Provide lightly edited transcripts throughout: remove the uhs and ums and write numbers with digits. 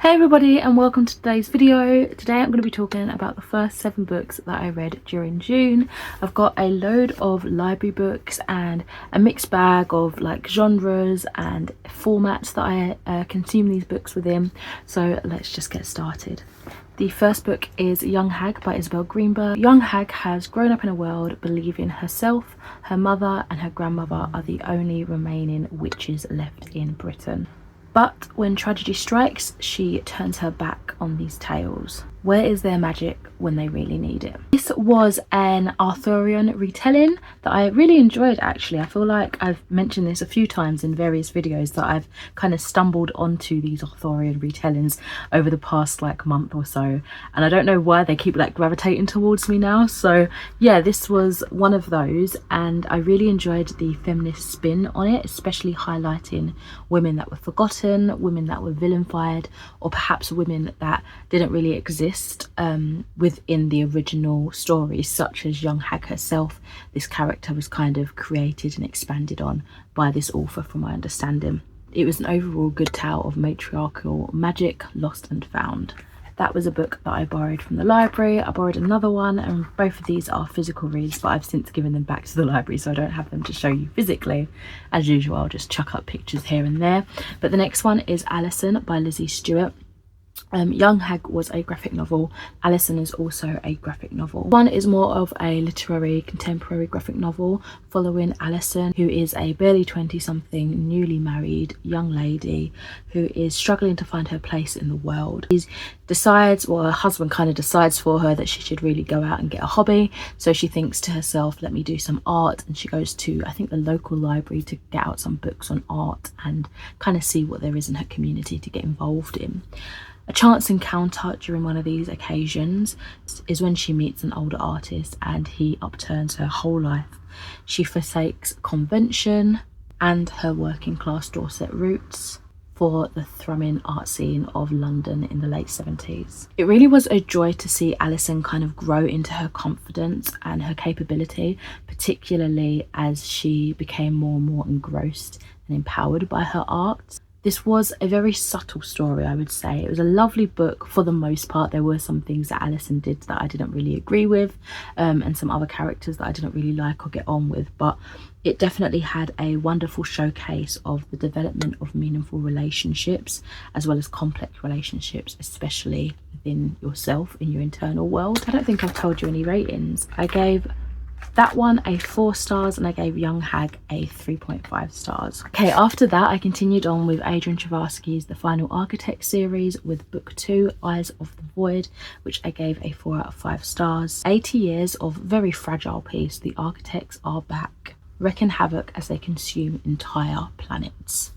Hey everybody, and welcome to today's video. Today I'm going to be talking about the first 7 books that I read during June. I've got a load of library books and a mixed bag of like genres and formats that I consume these books within. So let's just get started. The first book is Young Hag by Isabel Greenberg. Young Hag has grown up in a world believing herself, her mother and her grandmother are the only remaining witches left in Britain. But when tragedy strikes, she turns her back on these tales. Where is their magic when they really need it? This was an Arthurian retelling that I really enjoyed actually. I feel like I've mentioned this a few times in various videos that I've kind of stumbled onto these Arthurian retellings over the past like month or so. And I don't know why they keep like gravitating towards me now. So yeah, this was one of those and I really enjoyed the feminist spin on it, especially highlighting women that were forgotten, women that were vilified, or perhaps women that didn't really exist within the original story, such as Young Hag herself. This character was kind of created and expanded on by this author from my understanding. It was an overall good tale of matriarchal magic lost and found. That was a book that I borrowed from the library. I borrowed another one, and both of these are physical reads, but I've since given them back to the library, so I don't have them to show you physically. As usual, I'll just chuck up pictures here and there. But the next one is Alison by Lizzie Stewart. Young Hag was a graphic novel. Alison is also a graphic novel. One is more of a literary contemporary graphic novel following Alison, who is a barely 20-something newly married young lady who is struggling to find her place in the world. She decides, or her husband kind of decides for her, that she should really go out and get a hobby. So she thinks to herself, let me do some art, and she goes to, I think, the local library to get out some books on art and kind of see what there is in her community to get involved in. A chance encounter during one of these occasions is when she meets an older artist and he upturns her whole life. She forsakes convention and her working class Dorset roots for the thrumming art scene of London in the late 70s. It really was a joy to see Alison kind of grow into her confidence and her capability, particularly as she became more and more engrossed and empowered by her art. This was a very subtle story, I would say. It was a lovely book for the most part. There were some things that Alison did that I didn't really agree with, and some other characters that I didn't really like or get on with, but it definitely had a wonderful showcase of the development of meaningful relationships as well as complex relationships, especially within yourself, in your internal world. I don't think I've told you any ratings. I gave that one a 4 stars and I gave Young Hag a 3.5 stars. Okay, after that I continued on with Adrian Chavarsky's The Final Architect series with book 2, Eyes of the Void, which I gave a 4 out of 5 stars. 80 years of very fragile peace. The architects are back, wreaking havoc as they consume entire planets.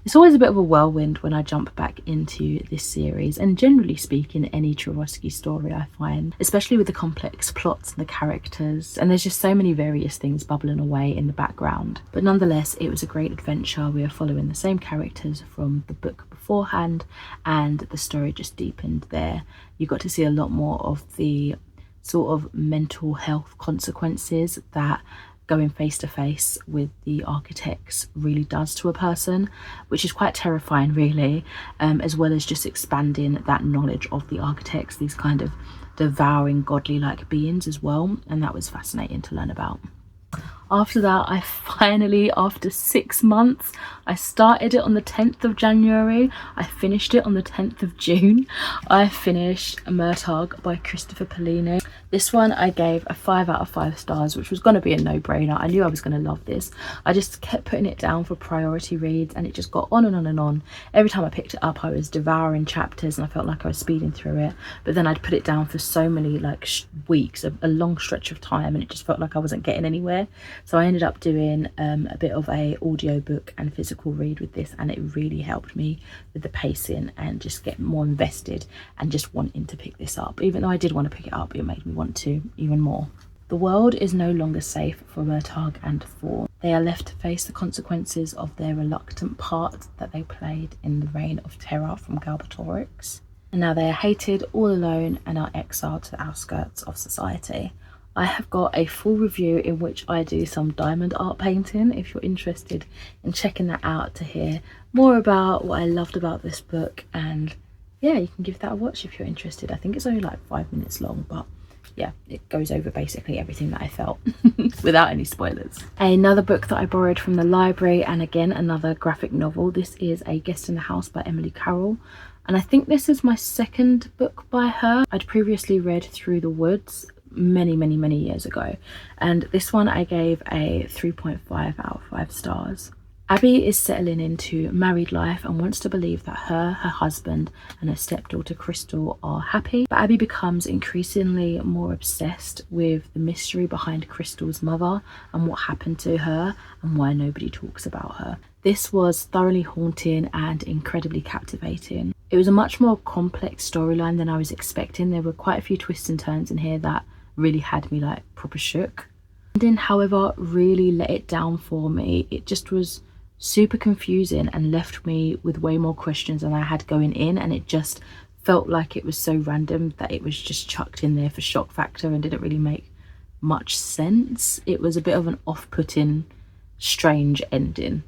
It's always a bit of a whirlwind when I jump back into this series, and generally speaking any Chavarsky story I find, especially with the complex plots and the characters, and there's just so many various things bubbling away in the background. But nonetheless, it was a great adventure. We are following the same characters from the book beforehand and the story just deepened there. You got to see a lot more of the sort of mental health consequences that going face to face with the architects really does to a person, which is quite terrifying really, as well as just expanding that knowledge of the architects, these kind of devouring godly like beings as well, and that was fascinating to learn about. After that, I finally, after 6 months, I started it on the 10th of January. I finished it on the 10th of June. I finished Murtagh by Christopher Paolini. This one I gave a 5 out of 5 stars, which was going to be a no-brainer. I knew I was going to love this. I just kept putting it down for priority reads and it just got on and on and on. Every time I picked it up, I was devouring chapters and I felt like I was speeding through it. But then I'd put it down for so many like weeks, a long stretch of time, and it just felt like I wasn't getting anywhere. So I ended up doing a bit of a audiobook and physical read with this, and it really helped me with the pacing and just get more invested and just wanting to pick this up. Even though I did want to pick it up, it made me want to even more. The world is no longer safe for Murtagh and Thorn. They are left to face the consequences of their reluctant part that they played in the reign of terror from Galbatorix. And now they are hated, all alone, and are exiled to the outskirts of society. I have got a full review in which I do some diamond art painting if you're interested in checking that out to hear more about what I loved about this book and yeah, you can give that a watch if you're interested. I think it's only like 5 minutes long, but yeah, it goes over basically everything that I felt without any spoilers. Another book that I borrowed from the library, and again another graphic novel. This is A Guest in the House by Emily Carroll, and I think this is my second book by her. I'd previously read Through the Woods many years ago, and this one I gave a 3.5 out of 5 stars. Abby is settling into married life and wants to believe that her husband and her stepdaughter Crystal are happy, but Abby becomes increasingly more obsessed with the mystery behind Crystal's mother and what happened to her and why nobody talks about her. This was thoroughly haunting and incredibly captivating. It was a much more complex storyline than I was expecting. There were quite a few twists and turns in here that really had me like proper shook. The ending, however, really let it down for me. It just was super confusing and left me with way more questions than I had going in, and it just felt like it was so random that it was just chucked in there for shock factor and didn't really make much sense. It was a bit of an off-putting, strange ending.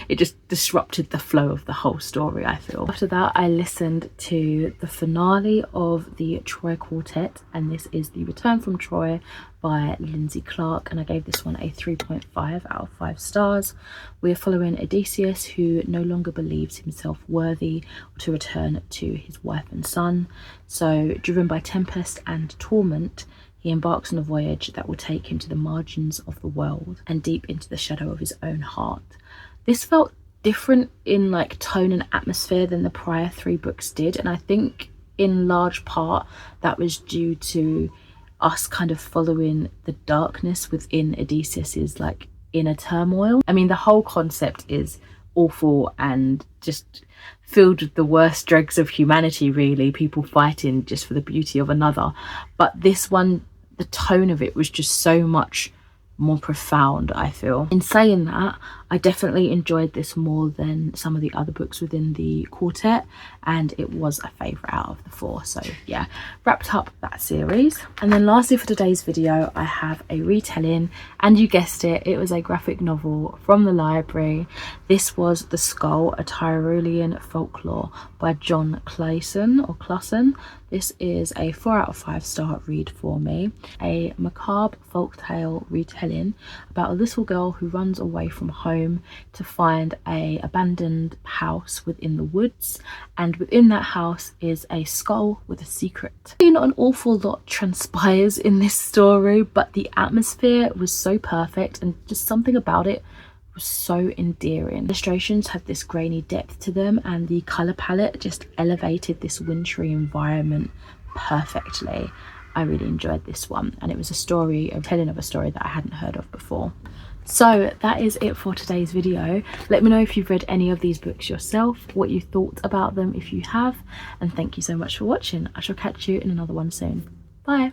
It just disrupted the flow of the whole story, I feel. After that, I listened to the finale of the Troy Quartet, and this is The Return from Troy by Lindsay Clark, and I gave this one a 3.5 out of 5 stars. We're following Odysseus, who no longer believes himself worthy to return to his wife and son. So, driven by tempest and torment, he embarks on a voyage that will take him to the margins of the world and deep into the shadow of his own heart. This felt different in like tone and atmosphere than the prior 3 books did, and I think in large part that was due to us kind of following the darkness within Odysseus's like inner turmoil. I mean, the whole concept is awful and just filled with the worst dregs of humanity, really, people fighting just for the beauty of another. But this one, the tone of it was just so much more profound, I feel. In saying that, I definitely enjoyed this more than some of the other books within the quartet, and it was a favourite out of the 4. So yeah, wrapped up that series. And then lastly for today's video, I have a retelling, and you guessed it, it was a graphic novel from the library. This was The Skull, A Tyrolean Folklore by John Clason. This is a 4 out of 5 star read for me. A macabre folktale retelling about a little girl who runs away from home to find a abandoned house within the woods, and within that house is a skull with a secret. Not an awful lot transpires in this story, but the atmosphere was so perfect and just something about it was so endearing. Illustrations had this grainy depth to them, and the colour palette just elevated this wintry environment perfectly. I really enjoyed this one, and it was a telling of a story that I hadn't heard of before. So that is it for today's video. Let me know if you've read any of these books yourself, what you thought about them if you have, and thank you so much for watching. I shall catch you in another one soon. Bye.